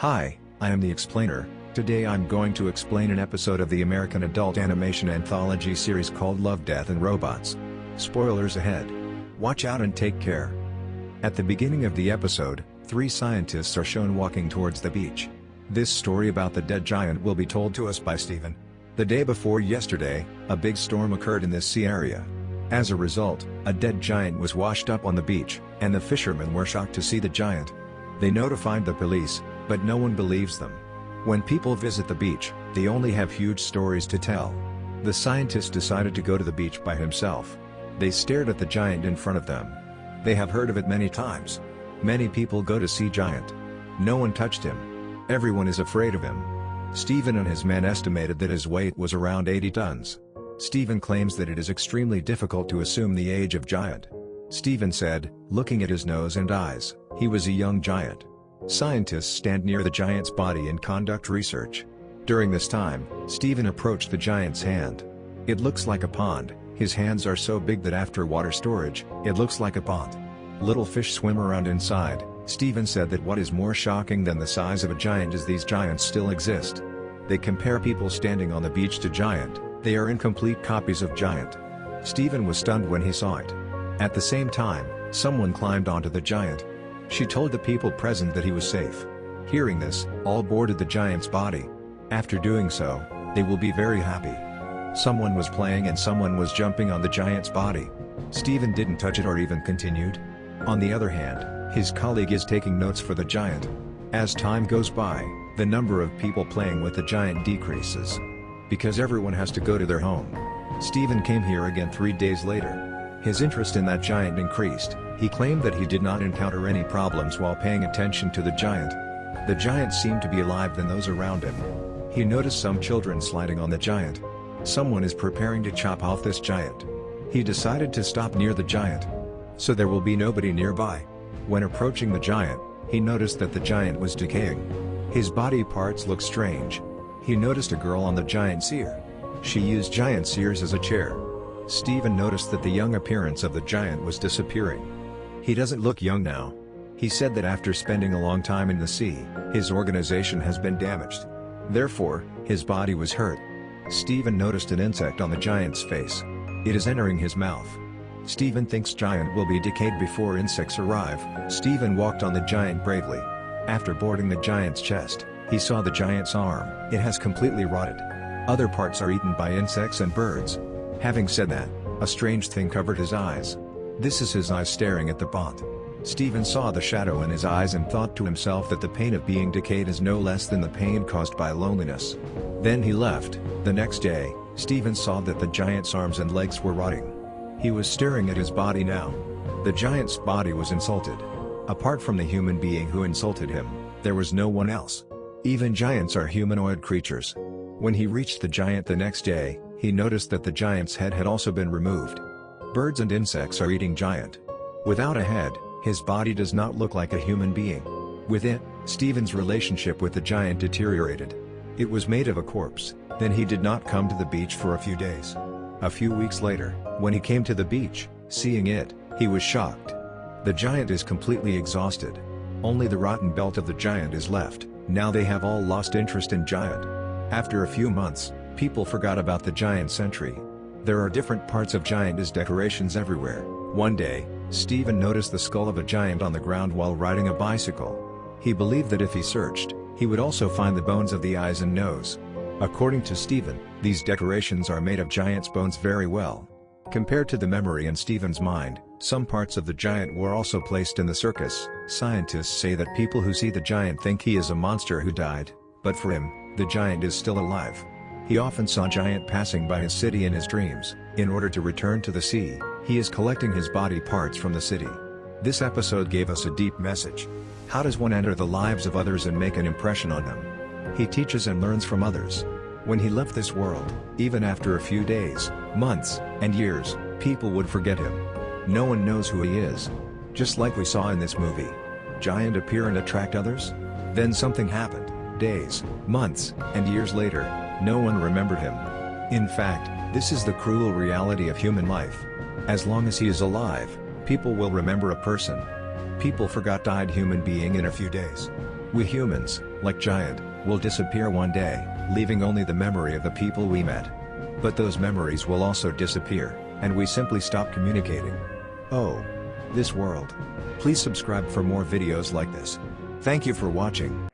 Hi, I am the Explainer. Today I'm going to explain an episode of the American adult animation anthology series called Love, Death and Robots. Spoilers ahead. Watch out and take care. At the beginning of the episode, three scientists are shown walking towards the beach. This story about the dead giant will be told to us by Steven. The day before yesterday, a big storm occurred in this sea area. As a result, a dead giant was washed up on the beach, and the fishermen were shocked to see the giant. They notified the police, but no one believes them. When people visit the beach, they only have huge stories to tell. The scientist decided to go to the beach by himself. They stared at the giant in front of them. They have heard of it many times. Many people go to see giant. No one touched him. Everyone is afraid of him. Steven and his men estimated that his weight was around 80 tons. Steven claims that it is extremely difficult to assume the age of giant. Steven said, looking at his nose and eyes, he was a young giant. Scientists stand near the giant's body and conduct research. During this time, Steven approached the giant's hand. It looks like a pond. His hands are so big that after water storage, it looks like a pond. Little fish swim around inside. Steven said that what is more shocking than the size of a giant is these giants still exist. They compare people standing on the beach to giant. They are incomplete copies of giant. Steven was stunned when he saw it. At the same time, someone climbed onto the giant. She told the people present that he was safe. Hearing this, all boarded the giant's body. After doing so, they will be very happy. Someone was playing and someone was jumping on the giant's body. Steven didn't touch it or even continued. On the other hand, his colleague is taking notes for the giant. As time goes by, the number of people playing with the giant decreases. Because everyone has to go to their home. Steven came here again 3 days later. His interest in that giant increased. He claimed that he did not encounter any problems while paying attention to the giant. The giant seemed to be alive than those around him. He noticed some children sliding on the giant. Someone is preparing to chop off this giant. He decided to stop near the giant. So there will be nobody nearby. When approaching the giant, he noticed that the giant was decaying. His body parts looked strange. He noticed a girl on the giant's ear. She used giant's ears as a chair. Steven noticed that the young appearance of the giant was disappearing. He doesn't look young now. He said that after spending a long time in the sea, his organization has been damaged. Therefore, his body was hurt. Steven noticed an insect on the giant's face. It is entering his mouth. Steven thinks giant will be decayed before insects arrive. Steven walked on the giant bravely. After boarding the giant's chest, he saw the giant's arm. It has completely rotted. Other parts are eaten by insects and birds. Having said that, a strange thing covered his eyes. This is his eyes staring at the pond. Steven saw the shadow in his eyes and thought to himself that the pain of being decayed is no less than the pain caused by loneliness. Then he left. The next day, Steven saw that the giant's arms and legs were rotting. He was staring at his body now. The giant's body was insulted. Apart from the human being who insulted him, there was no one else. Even giants are humanoid creatures. When he reached the giant the next day, he noticed that the giant's head had also been removed. Birds and insects are eating giant. Without a head, his body does not look like a human being. With it, Steven's relationship with the giant deteriorated. It was made of a corpse. Then he did not come to the beach for a few days. A few weeks later, when he came to the beach, seeing it, he was shocked. The giant is completely exhausted. Only the rotten belt of the giant is left. Now they have all lost interest in giant. After a few months, people forgot about the giant sentry. There are different parts of giant as decorations everywhere. One day, Steven noticed the skull of a giant on the ground while riding a bicycle. He believed that if he searched, he would also find the bones of the eyes and nose. According to Steven, these decorations are made of giant's bones very well. Compared to the memory in Steven's mind, some parts of the giant were also placed in the circus. Scientists say that people who see the giant think he is a monster who died, but for him, the giant is still alive. He often saw giant passing by his city in his dreams. In order to return to the sea, he is collecting his body parts from the city. This episode gave us a deep message. How does one enter the lives of others and make an impression on them? He teaches and learns from others. When he left this world, even after a few days, months, and years, people would forget him. No one knows who he is. Just like we saw in this movie. Giant appear and attract others? Then something happened. Days, months, and years later, no one remembered him. In fact, this is the cruel reality of human life. As long as he is alive, people will remember a person. People forgot died human being in a few days. We humans, like Giant, will disappear one day, leaving only the memory of the people we met. But those memories will also disappear, and we simply stop communicating. Oh. This world. Please subscribe for more videos like this. Thank you for watching.